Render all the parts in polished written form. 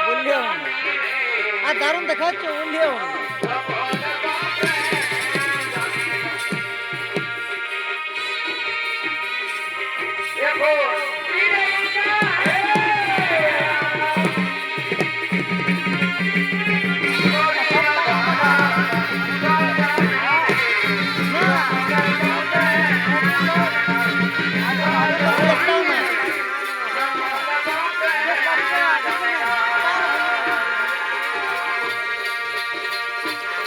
বললেও না। আর দারুণ দেখা হচ্ছে বললেও না।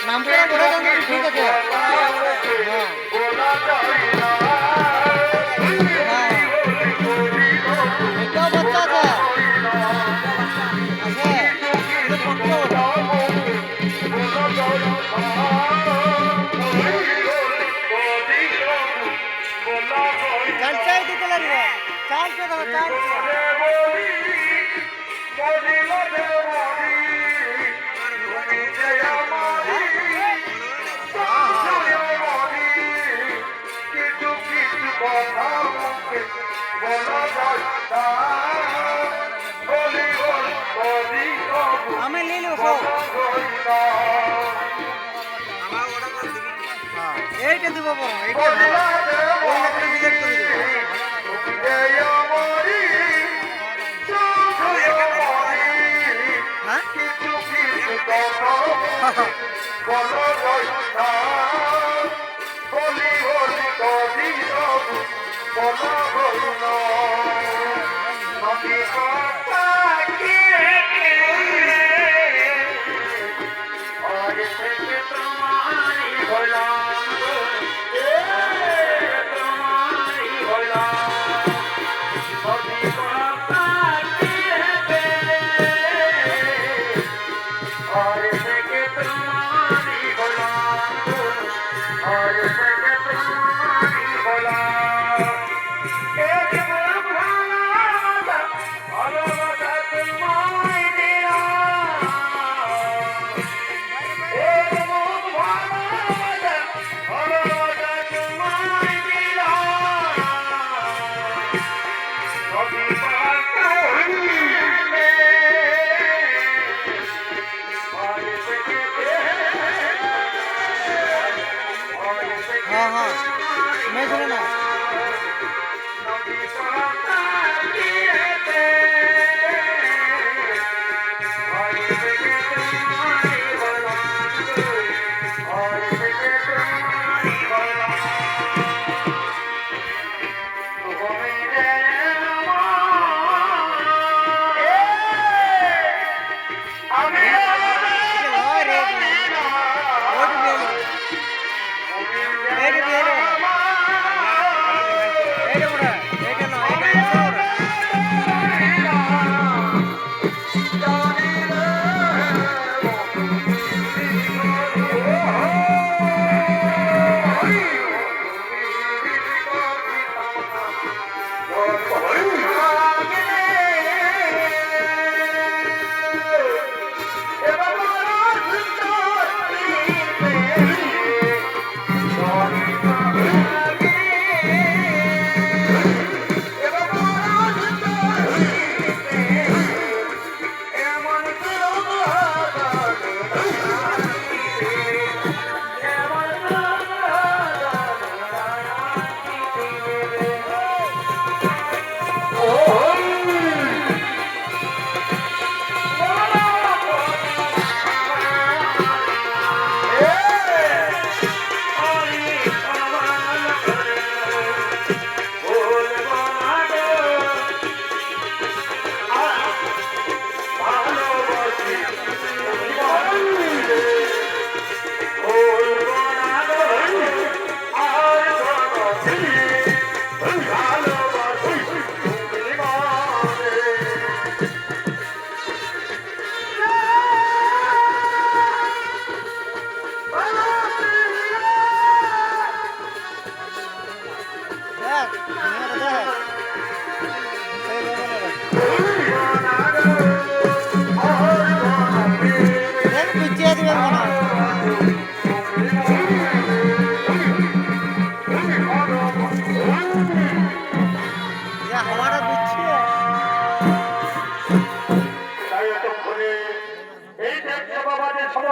নামটা বলে দেন ঠিক আছে। এটাও বাচ্চা আছে। চাল চাই দিতে লাগবে। চাল কে দেবো চাল। আমি ले लो সব এইটা দিব বড় এইটা ওই একটা ডিলিট করে দিব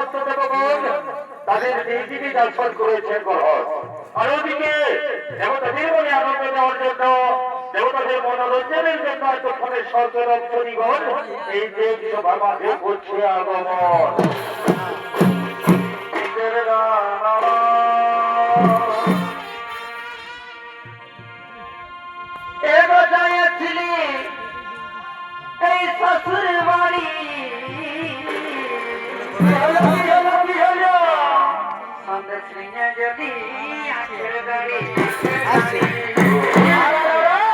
সমস্ত দেবগণ তাদের নিজ দর্শন করেছেন গ্রহণ। আর ওদিকে দেবতাদের মনে আনন্দ দেওয়ার জন্য, দেবতাদের মনোরঞ্জনের জন্য এতক্ষণে স্বর্গের অপ্সরীগণ এই দেব সভা মাঝে করছে আগমন। এবার যাইয়াছিলি এই শ্বশুর বাড়ি